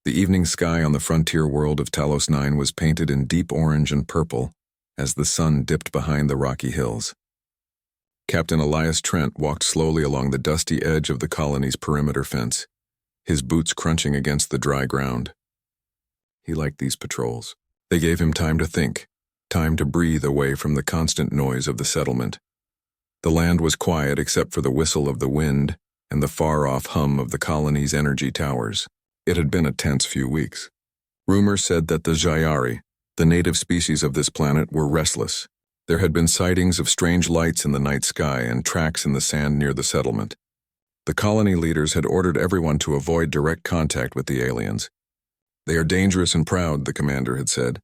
The evening sky on the frontier world of Talos 9 was painted in deep orange and purple as the sun dipped behind the rocky hills. Captain Elias Trent walked slowly along the dusty edge of the colony's perimeter fence, his boots crunching against the dry ground. He liked these patrols. They gave him time to think, time to breathe away from the constant noise of the settlement. The land was quiet except for the whistle of the wind and the far-off hum of the colony's energy towers. It had been a tense few weeks. Rumor said that the Jayari, the native species of this planet, were restless. There had been sightings of strange lights in the night sky and tracks in the sand near the settlement. The colony leaders had ordered everyone to avoid direct contact with the aliens. They are dangerous and proud, the commander had said.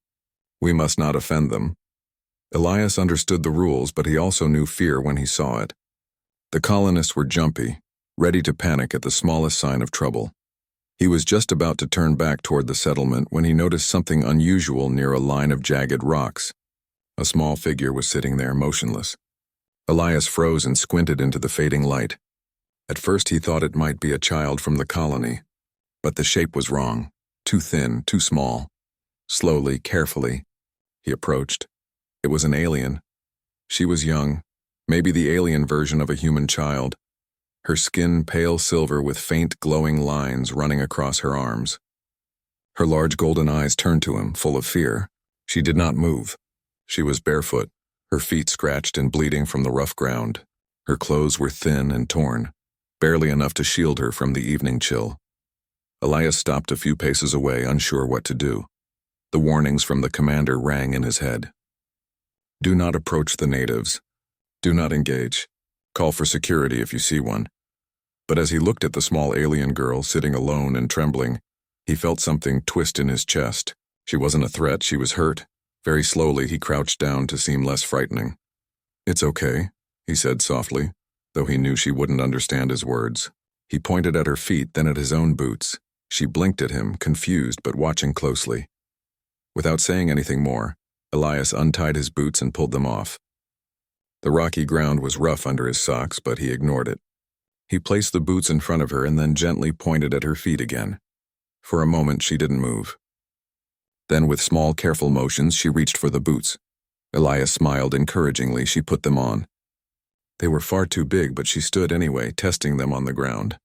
We must not offend them. Elias understood the rules, but he also knew fear when he saw it. The colonists were jumpy, ready to panic at the smallest sign of trouble. He was just about to turn back toward the settlement when he noticed something unusual near a line of jagged rocks. A small figure was sitting there, motionless. Elias froze and squinted into the fading light. At first he thought it might be a child from the colony, but the shape was wrong. Too thin, too small. Slowly, carefully, he approached. It was an alien. She was young, maybe the alien version of a human child. Her skin pale silver with faint glowing lines running across her arms. Her large golden eyes turned to him, full of fear. She did not move. She was barefoot, her feet scratched and bleeding from the rough ground. Her clothes were thin and torn, barely enough to shield her from the evening chill. Elias stopped a few paces away, unsure what to do. The warnings from the commander rang in his head. Do not approach the natives. Do not engage. Call for security if you see one. But as he looked at the small alien girl sitting alone and trembling, he felt something twist in his chest. She wasn't a threat, she was hurt. Very slowly he crouched down to seem less frightening. It's okay, he said softly, though he knew she wouldn't understand his words. He pointed at her feet, then at his own boots. She blinked at him, confused but watching closely. Without saying anything more, Elias untied his boots and pulled them off. The rocky ground was rough under his socks, but he ignored it. He placed the boots in front of her and then gently pointed at her feet again. For a moment she didn't move. Then with small, careful motions she reached for the boots. Elias smiled encouragingly. She put them on. They were far too big, but she stood anyway, testing them on the ground.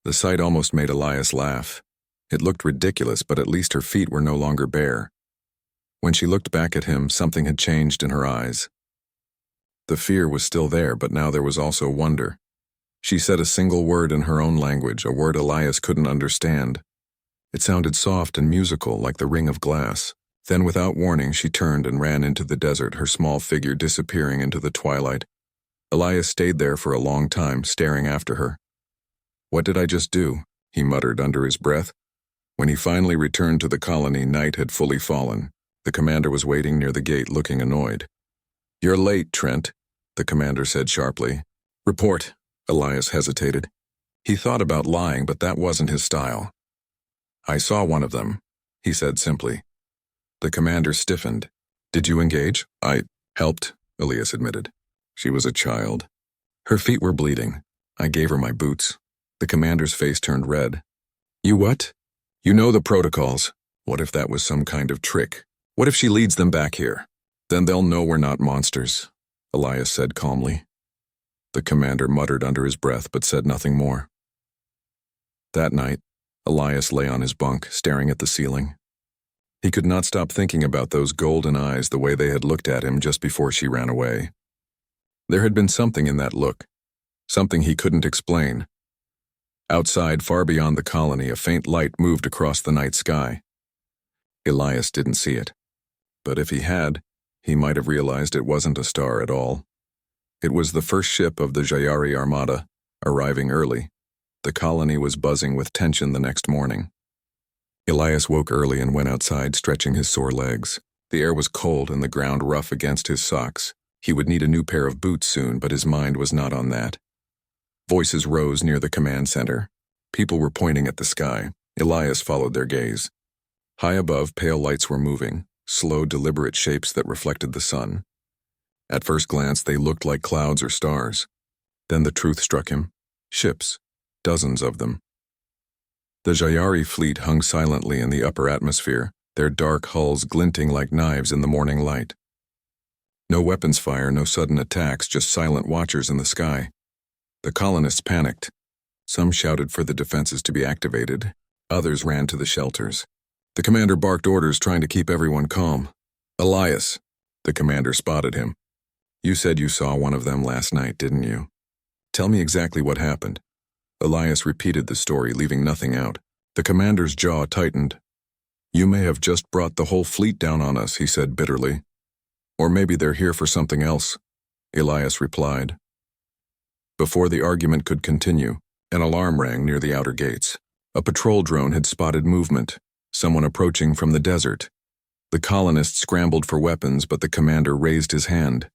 The sight almost made Elias laugh. It looked ridiculous, but at least her feet were no longer bare. When she looked back at him, something had changed in her eyes. The fear was still there, but now there was also wonder. She said a single word in her own language, a word Elias couldn't understand. It sounded soft and musical, like the ring of glass. Then, without warning, she turned and ran into the desert, her small figure disappearing into the twilight. Elias stayed there for a long time, staring after her. What did I just do? He muttered under his breath. When he finally returned to the colony, night had fully fallen. The commander was waiting near the gate, looking annoyed. You're late, Trent, the commander said sharply. Report. Elias hesitated. He thought about lying, but that wasn't his style. I saw one of them, he said simply. The commander stiffened. Did you engage? I helped, Elias admitted. She was a child. Her feet were bleeding. I gave her my boots. The commander's face turned red. You what? You know the protocols. What if that was some kind of trick? What if she leads them back here? Then they'll know we're not monsters, Elias said calmly. The commander muttered under his breath but said nothing more. That night, Elias lay on his bunk, staring at the ceiling. He could not stop thinking about those golden eyes, the way they had looked at him just before she ran away. There had been something in that look, something he couldn't explain. Outside, far beyond the colony, a faint light moved across the night sky. Elias didn't see it. But if he had, he might have realized it wasn't a star at all. It was the first ship of the Jayari Armada, arriving early. The colony was buzzing with tension the next morning. Elias woke early and went outside, stretching his sore legs. The air was cold and the ground rough against his socks. He would need a new pair of boots soon, but his mind was not on that. Voices rose near the command center. People were pointing at the sky. Elias followed their gaze. High above, pale lights were moving, slow, deliberate shapes that reflected the sun. At first glance, they looked like clouds or stars. Then the truth struck him. Ships. Dozens of them. The Jayari fleet hung silently in the upper atmosphere, their dark hulls glinting like knives in the morning light. No weapons fire, no sudden attacks, just silent watchers in the sky. The colonists panicked. Some shouted for the defenses to be activated. Others ran to the shelters. The commander barked orders, trying to keep everyone calm. "Elias," the commander spotted him. "You said you saw one of them last night, didn't you? Tell me exactly what happened." Elias repeated the story, leaving nothing out. The commander's jaw tightened. "You may have just brought the whole fleet down on us," he said bitterly. "Or maybe they're here for something else," Elias replied. Before the argument could continue, an alarm rang near the outer gates. A patrol drone had spotted movement, someone approaching from the desert. The colonists scrambled for weapons, but the commander raised his hand.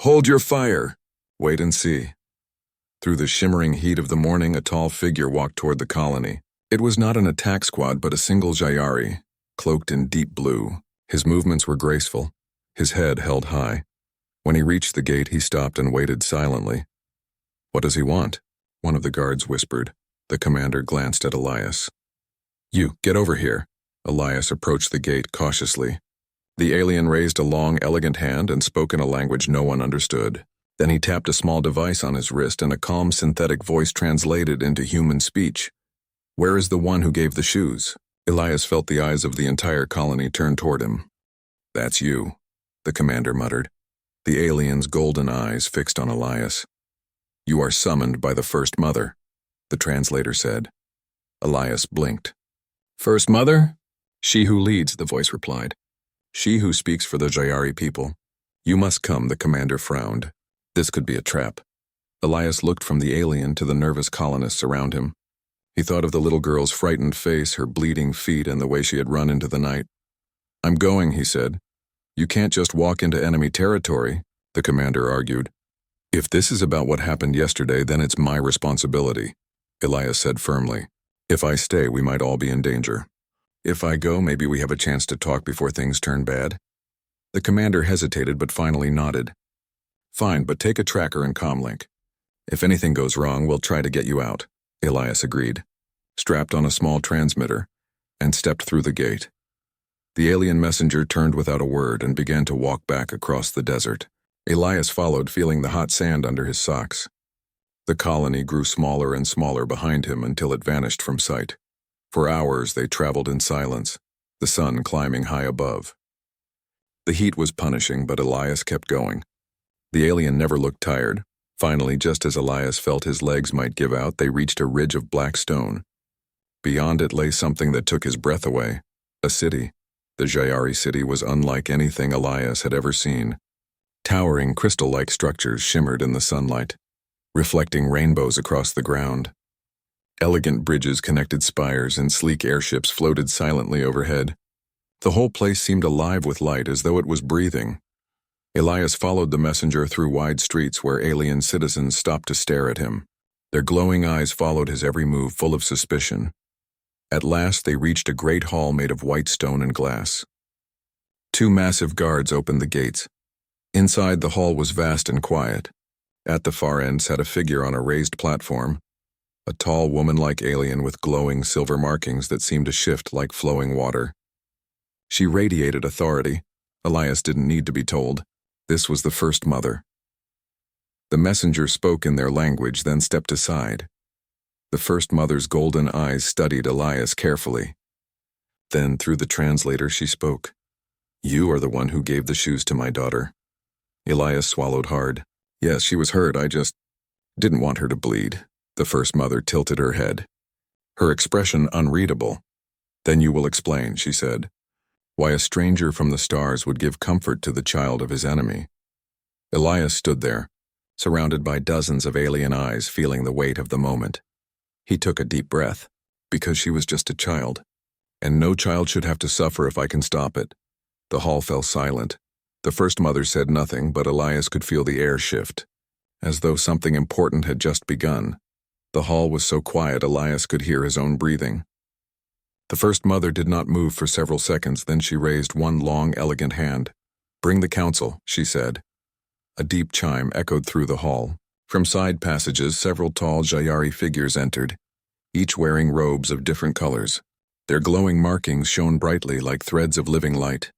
"Hold your fire! Wait and see." Through the shimmering heat of the morning, a tall figure walked toward the colony. It was not an attack squad, but a single Jayari, cloaked in deep blue. His movements were graceful, his head held high. When he reached the gate, he stopped and waited silently. "What does he want?" one of the guards whispered. The commander glanced at Elias. "You, get over here." Elias approached the gate cautiously. The alien raised a long, elegant hand and spoke in a language no one understood. Then he tapped a small device on his wrist, and a calm, synthetic voice translated into human speech. "Where is the one who gave the shoes?" Elias felt the eyes of the entire colony turn toward him. "That's you," the commander muttered, the alien's golden eyes fixed on Elias. "You are summoned by the First Mother," the translator said. Elias blinked. "First Mother?" "She who leads," the voice replied. "She who speaks for the Jayari people. You must come," the commander frowned. This could be a trap. Elias looked from the alien to the nervous colonists around him. He thought of the little girl's frightened face, her bleeding feet, and the way she had run into the night. "I'm going," he said. "You can't just walk into enemy territory," the commander argued. "If this is about what happened yesterday, then it's my responsibility," Elias said firmly. "If I stay, we might all be in danger. If I go, maybe we have a chance to talk before things turn bad." The commander hesitated but finally nodded. "Fine, but take a tracker and comlink. If anything goes wrong, we'll try to get you out," Elias agreed, strapped on a small transmitter, and stepped through the gate. The alien messenger turned without a word and began to walk back across the desert. Elias followed, feeling the hot sand under his socks. The colony grew smaller and smaller behind him until it vanished from sight. For hours they traveled in silence, the sun climbing high above. The heat was punishing, but Elias kept going. The alien never looked tired. Finally, just as Elias felt his legs might give out, they reached a ridge of black stone. Beyond it lay something that took his breath away. A city. The Jayari city was unlike anything Elias had ever seen. Towering crystal-like structures shimmered in the sunlight, reflecting rainbows across the ground. Elegant bridges connected spires, and sleek airships floated silently overhead. The whole place seemed alive with light, as though it was breathing. Elias followed the messenger through wide streets where alien citizens stopped to stare at him. Their glowing eyes followed his every move, full of suspicion. At last they reached a great hall made of white stone and glass. Two massive guards opened the gates. Inside, the hall was vast and quiet. At the far end sat a figure on a raised platform, a tall woman-like alien with glowing silver markings that seemed to shift like flowing water. She radiated authority. Elias didn't need to be told. This was the First Mother. The messenger spoke in their language, then stepped aside. The First Mother's golden eyes studied Elias carefully. Then, through the translator, she spoke. "You are the one who gave the shoes to my daughter." Elias swallowed hard. "Yes, she was hurt. I just didn't want her to bleed." The First Mother tilted her head, her expression unreadable. "Then you will explain," she said, "why a stranger from the stars would give comfort to the child of his enemy." Elias stood there, surrounded by dozens of alien eyes, feeling the weight of the moment. He took a deep breath, because she was just a child, and no child should have to suffer if I can stop it. The hall fell silent. The First Mother said nothing, but Elias could feel the air shift, as though something important had just begun. The hall was so quiet Elias could hear his own breathing. The First Mother did not move for several seconds, then she raised one long, elegant hand. "Bring the council," she said. A deep chime echoed through the hall. From side passages, several tall Jayari figures entered. each wearing robes of different colors. Their glowing markings shone brightly like threads of living light.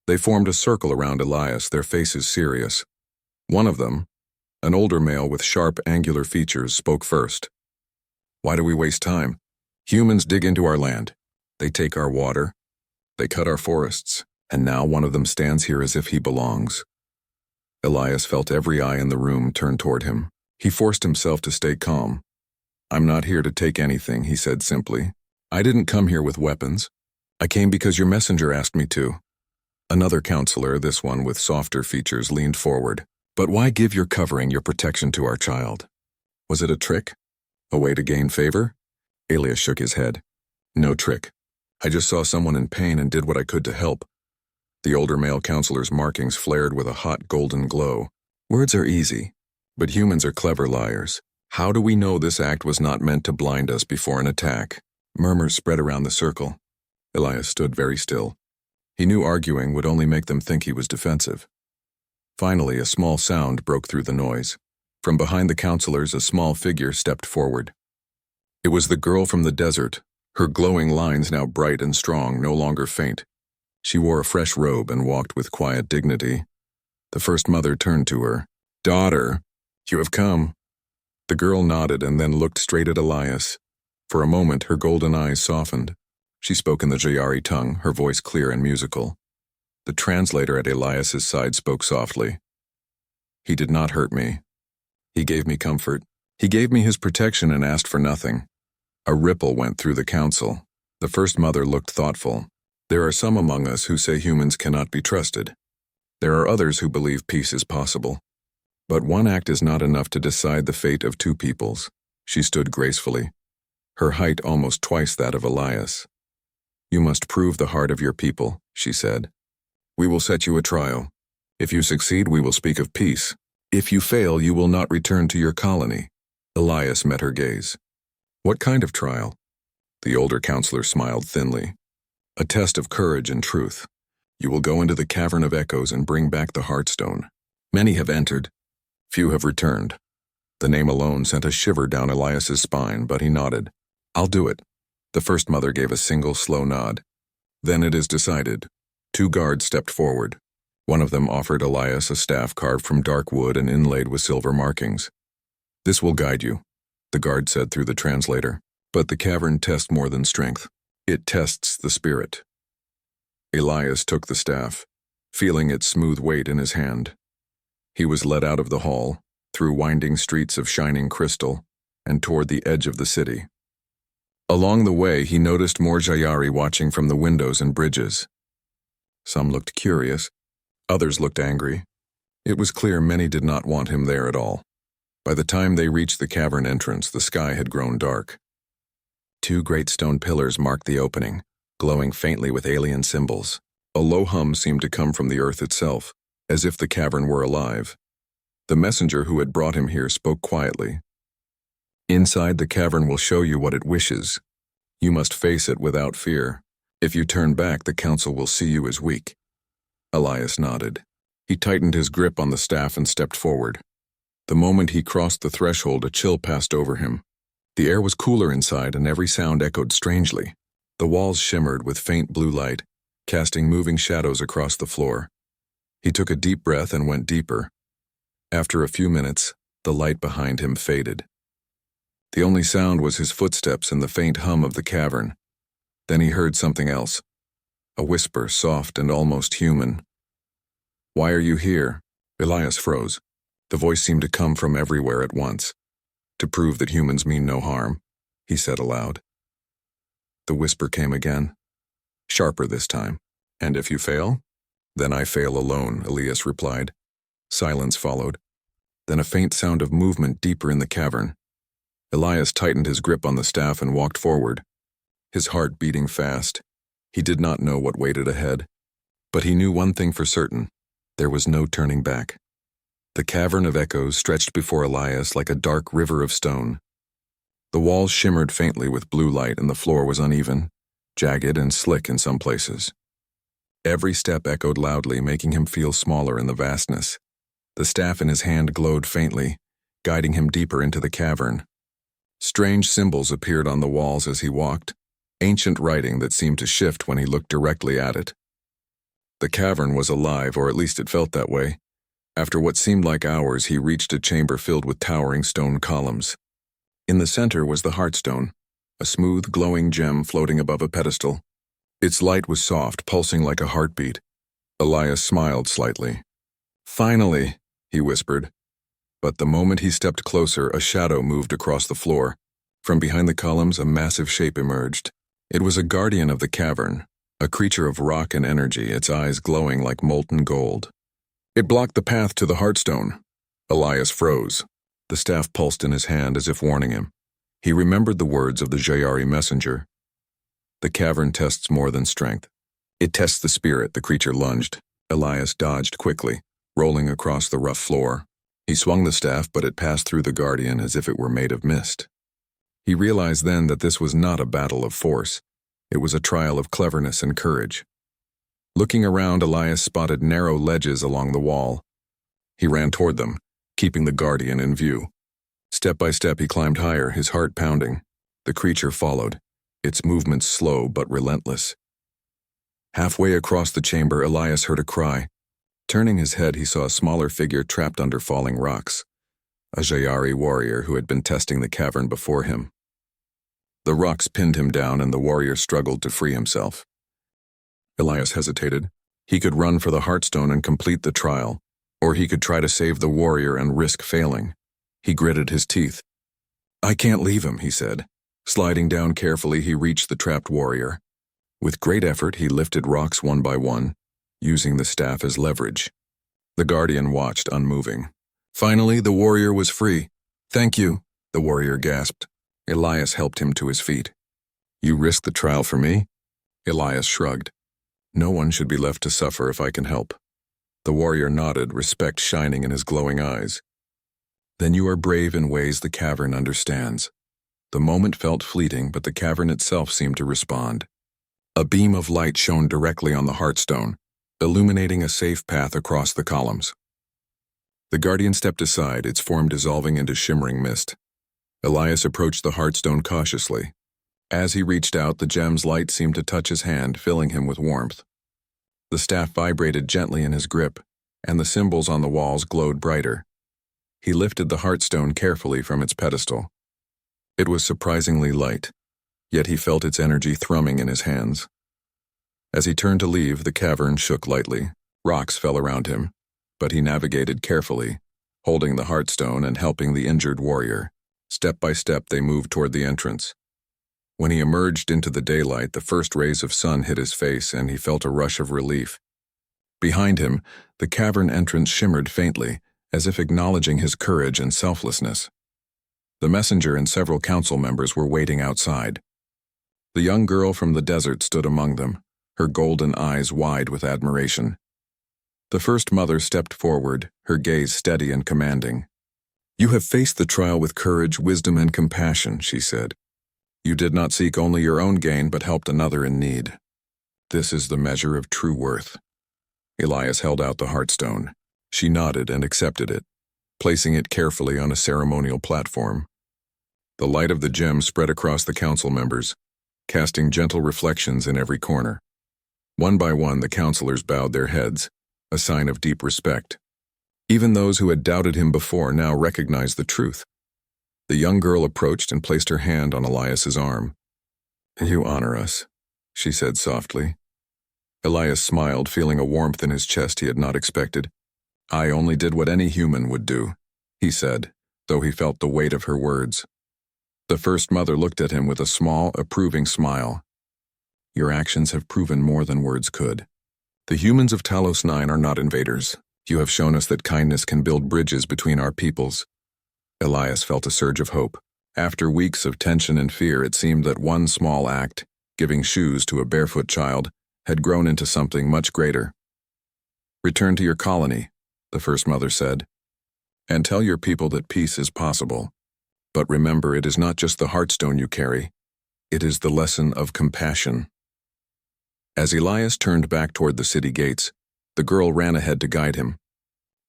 They formed a circle around Elias, their faces serious. One of them, an older male with sharp, angular features, spoke first. "Why do we waste time? Humans dig into our land. They take our water. They cut our forests. And now one of them stands here as if he belongs." Elias felt every eye in the room turn toward him. He forced himself to stay calm. "I'm not here to take anything," he said simply. "I didn't come here with weapons. I came because your messenger asked me to." Another counselor, this one with softer features, leaned forward. "But why give your covering, your protection to our child? Was it a trick? A way to gain favor?" Elias shook his head. "No trick. I just saw someone in pain and did what I could to help." The older male counselor's markings flared with a hot golden glow. "Words are easy, but humans are clever liars. How do we know this act was not meant to blind us before an attack?" Murmurs spread around the circle. Elias stood very still. He knew arguing would only make them think he was defensive. Finally, a small sound broke through the noise. From behind the counselors, a small figure stepped forward. It was the girl from the desert, her glowing lines now bright and strong, no longer faint. She wore a fresh robe and walked with quiet dignity. The First Mother turned to her. "Daughter, you have come." The girl nodded and then looked straight at Elias. For a moment, her golden eyes softened. She spoke in the Jayari tongue, her voice clear and musical. The translator at Elias's side spoke softly. "He did not hurt me. He gave me comfort. He gave me his protection and asked for nothing." A ripple went through the council. The First Mother looked thoughtful. "There are some among us who say humans cannot be trusted. There are others who believe peace is possible. But one act is not enough to decide the fate of two peoples." She stood gracefully, her height almost twice that of Elias. "You must prove the heart of your people," she said. "We will set you a trial. If you succeed, we will speak of peace. If you fail, you will not return to your colony." Elias met her gaze. "What kind of trial?" The older counselor smiled thinly. "A test of courage and truth. You will go into the Cavern of Echoes and bring back the Heartstone. Many have entered. Few have returned." The name alone sent a shiver down Elias's spine, but he nodded. "I'll do it." The First Mother gave a single slow nod. "Then it is decided." Two guards stepped forward. One of them offered Elias a staff carved from dark wood and inlaid with silver markings. "This will guide you," the guard said through the translator. "But the cavern tests more than strength. It tests the spirit." Elias took the staff, feeling its smooth weight in his hand. He was led out of the hall, through winding streets of shining crystal, and toward the edge of the city. Along the way, he noticed more Jayari watching from the windows and bridges. Some looked curious, others looked angry. It was clear many did not want him there at all. By the time they reached the cavern entrance, the sky had grown dark. Two great stone pillars marked the opening, glowing faintly with alien symbols. A low hum seemed to come from the earth itself, as if the cavern were alive. The messenger who had brought him here spoke quietly. "Inside, the cavern will show you what it wishes. You must face it without fear. If you turn back, the council will see you as weak." Elias nodded. He tightened his grip on the staff and stepped forward. The moment he crossed the threshold, a chill passed over him. The air was cooler inside, and every sound echoed strangely. The walls shimmered with faint blue light, casting moving shadows across the floor. He took a deep breath and went deeper. After a few minutes, the light behind him faded. The only sound was his footsteps and the faint hum of the cavern. Then he heard something else. A whisper, soft and almost human. "Why are you here?" Elias froze. The voice seemed to come from everywhere at once. "To prove that humans mean no harm," he said aloud. The whisper came again, sharper this time. "And if you fail?" "Then I fail alone," Elias replied. Silence followed. Then a faint sound of movement deeper in the cavern. Elias tightened his grip on the staff and walked forward, his heart beating fast. He did not know what waited ahead, but he knew one thing for certain: there was no turning back. The Cavern of Echoes stretched before Elias like a dark river of stone. The walls shimmered faintly with blue light and the floor was uneven, jagged and slick in some places. Every step echoed loudly, making him feel smaller in the vastness. The staff in his hand glowed faintly, guiding him deeper into the cavern. Strange symbols appeared on the walls as he walked, ancient writing that seemed to shift when he looked directly at it. The cavern was alive, or at least it felt that way. After what seemed like hours, he reached a chamber filled with towering stone columns. In the center was the Heartstone, a smooth, glowing gem floating above a pedestal. Its light was soft, pulsing like a heartbeat. Elias smiled slightly. "Finally," he whispered. But the moment he stepped closer, a shadow moved across the floor. From behind the columns, a massive shape emerged. It was a guardian of the cavern, a creature of rock and energy, its eyes glowing like molten gold. It blocked the path to the Heartstone. Elias froze. The staff pulsed in his hand as if warning him. He remembered the words of the Jayari messenger. "The cavern tests more than strength. It tests the spirit." The creature lunged. Elias dodged quickly, rolling across the rough floor. He swung the staff, but it passed through the guardian as if it were made of mist. He realized then that this was not a battle of force. It was a trial of cleverness and courage. Looking around, Elias spotted narrow ledges along the wall. He ran toward them, keeping the guardian in view. Step by step he climbed higher, his heart pounding. The creature followed, its movements slow but relentless. Halfway across the chamber, Elias heard a cry. Turning his head, he saw a smaller figure trapped under falling rocks, a Jayari warrior who had been testing the cavern before him. The rocks pinned him down and the warrior struggled to free himself. Elias hesitated. He could run for the Heartstone and complete the trial, or he could try to save the warrior and risk failing. He gritted his teeth. "I can't leave him," he said. Sliding down carefully, he reached the trapped warrior. With great effort, he lifted rocks one by one, using the staff as leverage. The guardian watched, unmoving. Finally, the warrior was free. "Thank you," the warrior gasped. Elias helped him to his feet. "You risked the trial for me?" Elias shrugged. "No one should be left to suffer if I can help." The warrior nodded, respect shining in his glowing eyes. "Then you are brave in ways the cavern understands." The moment felt fleeting, but the cavern itself seemed to respond. A beam of light shone directly on the Heartstone, illuminating a safe path across the columns. The guardian stepped aside, its form dissolving into shimmering mist. Elias approached the Heartstone cautiously. As he reached out, the gem's light seemed to touch his hand, filling him with warmth. The staff vibrated gently in his grip, and the symbols on the walls glowed brighter. He lifted the Heartstone carefully from its pedestal. It was surprisingly light, yet he felt its energy thrumming in his hands. As he turned to leave, the cavern shook lightly. Rocks fell around him, but he navigated carefully, holding the Heartstone and helping the injured warrior. Step by step, they moved toward the entrance. When he emerged into the daylight, the first rays of sun hit his face, and he felt a rush of relief. Behind him, the cavern entrance shimmered faintly, as if acknowledging his courage and selflessness. The messenger and several council members were waiting outside. The young girl from the desert stood among them, her golden eyes wide with admiration. The first mother stepped forward, her gaze steady and commanding. "You have faced the trial with courage, wisdom, and compassion," she said. "You did not seek only your own gain, but helped another in need. This is the measure of true worth." Elias held out the Heartstone. She nodded and accepted it, placing it carefully on a ceremonial platform. The light of the gem spread across the council members, casting gentle reflections in every corner. One by one, the councilors bowed their heads, a sign of deep respect. Even those who had doubted him before now recognized the truth. The young girl approached and placed her hand on Elias's arm. "You honor us," she said softly. Elias smiled, feeling a warmth in his chest he had not expected. "I only did what any human would do," he said, though he felt the weight of her words. The first mother looked at him with a small, approving smile. "Your actions have proven more than words could. The humans of Talos 9 are not invaders. You have shown us that kindness can build bridges between our peoples." Elias felt a surge of hope. After weeks of tension and fear, it seemed that one small act, giving shoes to a barefoot child, had grown into something much greater. "Return to your colony," the first mother said, "and tell your people that peace is possible. But remember, it is not just the Heartstone you carry. It is the lesson of compassion." As Elias turned back toward the city gates, the girl ran ahead to guide him.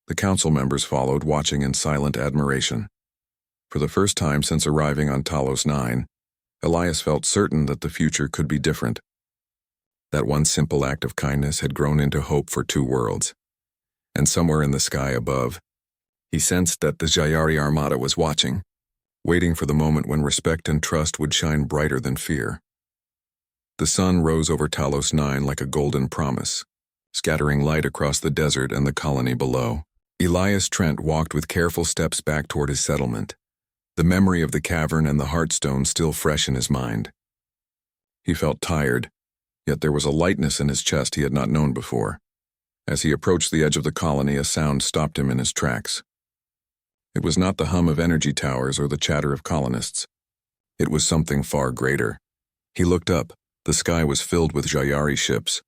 The council members followed, watching in silent admiration. For the first time since arriving on Talos 9, Elias felt certain that the future could be different. That one simple act of kindness had grown into hope for two worlds. And somewhere in the sky above, he sensed that the Jayari Armada was watching, waiting for the moment when respect and trust would shine brighter than fear. The sun rose over Talos 9 like a golden promise, scattering light across the desert and the colony below. Elias Trent walked with careful steps back toward his settlement, the memory of the cavern and the heartstone still fresh in his mind. He felt tired, yet there was a lightness in his chest he had not known before. As he approached the edge of the colony, a sound stopped him in his tracks. It was not the hum of energy towers or the chatter of colonists. It was something far greater. He looked up. The sky was filled with Jayari ships.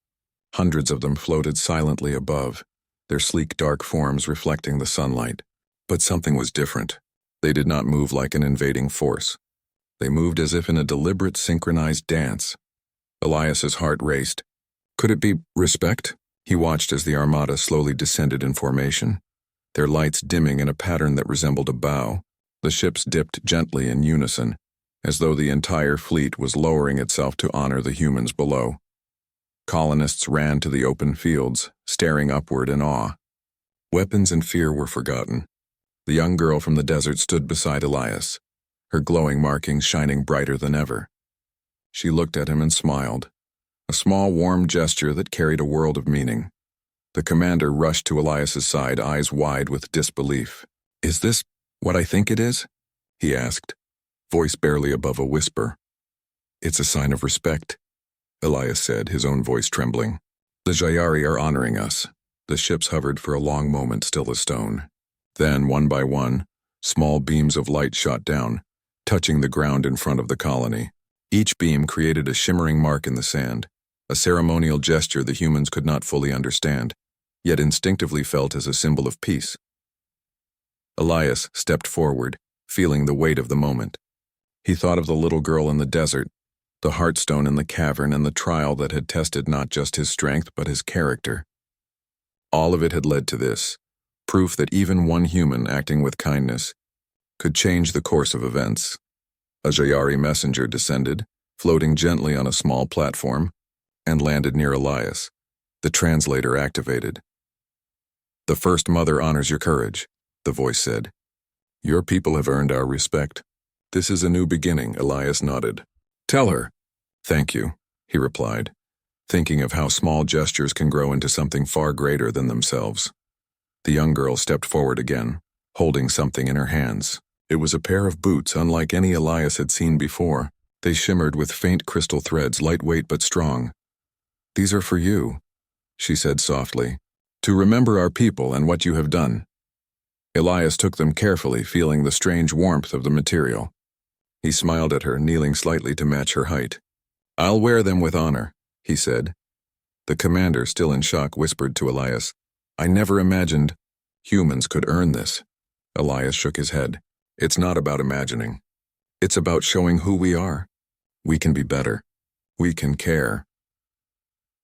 Hundreds of them floated silently above, their sleek dark forms reflecting the sunlight. But something was different. They did not move like an invading force. They moved as if in a deliberate, synchronized dance. Elias's heart raced. Could it be respect? He watched as the Armada slowly descended in formation, their lights dimming in a pattern that resembled a bow. The ships dipped gently in unison, as though the entire fleet was lowering itself to honor the humans below. Colonists ran to the open fields, staring upward in awe. Weapons and fear were forgotten. The young girl from the desert stood beside Elias, her glowing markings shining brighter than ever. She looked at him and smiled, a small warm gesture that carried a world of meaning. The commander rushed to Elias's side, eyes wide with disbelief. "Is this what I think it is?" he asked, voice barely above a whisper. "It's a sign of respect," Elias said, his own voice trembling. "The Jayari are honoring us." The ships hovered for a long moment, still as stone. Then, one by one, small beams of light shot down, touching the ground in front of the colony. Each beam created a shimmering mark in the sand, a ceremonial gesture the humans could not fully understand, yet instinctively felt as a symbol of peace. Elias stepped forward, feeling the weight of the moment. He thought of the little girl in the desert, the heartstone in the cavern, and the trial that had tested not just his strength but his character. All of it had led to this, proof that even one human acting with kindness could change the course of events. A Jayari messenger descended, floating gently on a small platform, and landed near Elias. The translator activated. "The First Mother honors your courage," the voice said. "Your people have earned our respect. This is a new beginning," Elias nodded. "Tell her." "Thank you," he replied, thinking of how small gestures can grow into something far greater than themselves. The young girl stepped forward again, holding something in her hands. It was a pair of boots unlike any Elias had seen before. They shimmered with faint crystal threads, lightweight but strong. "These are for you," she said softly, "to remember our people and what you have done." Elias took them carefully, feeling the strange warmth of the material. He smiled at her, kneeling slightly to match her height. "I'll wear them with honor," he said. The commander, still in shock, whispered to Elias, "I never imagined humans could earn this." Elias shook his head. "It's not about imagining. It's about showing who we are. We can be better. We can care."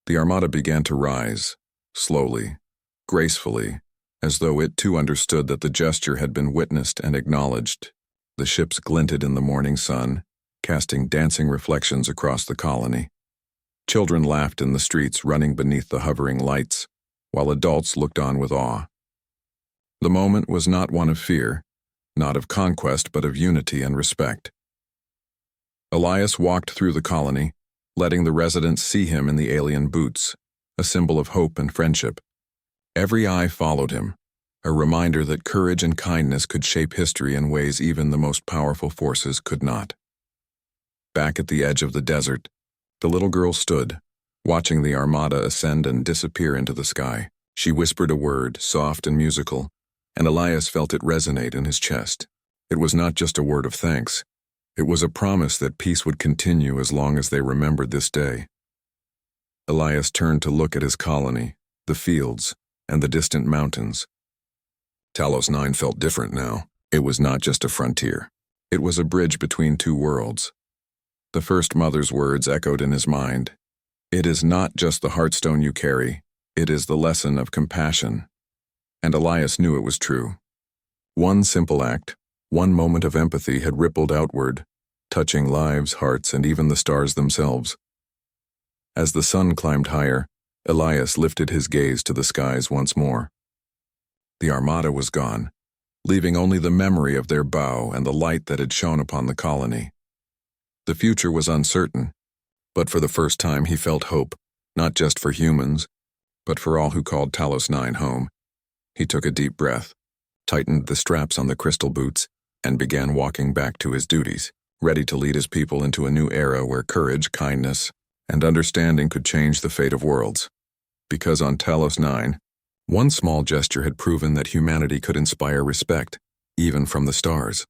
The Armada began to rise, slowly, gracefully, as though it too understood that the gesture had been witnessed and acknowledged. The ships glinted in the morning sun, casting dancing reflections across the colony. Children laughed in the streets, running beneath the hovering lights, while adults looked on with awe. The moment was not one of fear, not of conquest, but of unity and respect. Elias walked through the colony, letting the residents see him in the alien boots, a symbol of hope and friendship. Every eye followed him, a reminder that courage and kindness could shape history in ways even the most powerful forces could not. Back at the edge of the desert, the little girl stood, watching the Armada ascend and disappear into the sky. She whispered a word, soft and musical, and Elias felt it resonate in his chest. It was not just a word of thanks. It was a promise that peace would continue as long as they remembered this day. Elias turned to look at his colony, the fields, and the distant mountains. Talos 9 felt different now. It was not just a frontier. It was a bridge between two worlds. The First Mother's words echoed in his mind. "It is not just the heartstone you carry, it is the lesson of compassion." And Elias knew it was true. One simple act, One moment of empathy had rippled outward, touching lives, hearts, and even the stars themselves. As the sun climbed higher, Elias lifted his gaze to the skies once more. The Armada was gone, leaving only the memory of their bow and the light that had shone upon the colony. The future was uncertain, but for the first time he felt hope, not just for humans, but for all who called Talos 9 home. He took a deep breath, tightened the straps on the crystal boots, and began walking back to his duties, ready to lead his people into a new era where courage, kindness, and understanding could change the fate of worlds. Because on Talos 9, one small gesture had proven that humanity could inspire respect, even from the stars.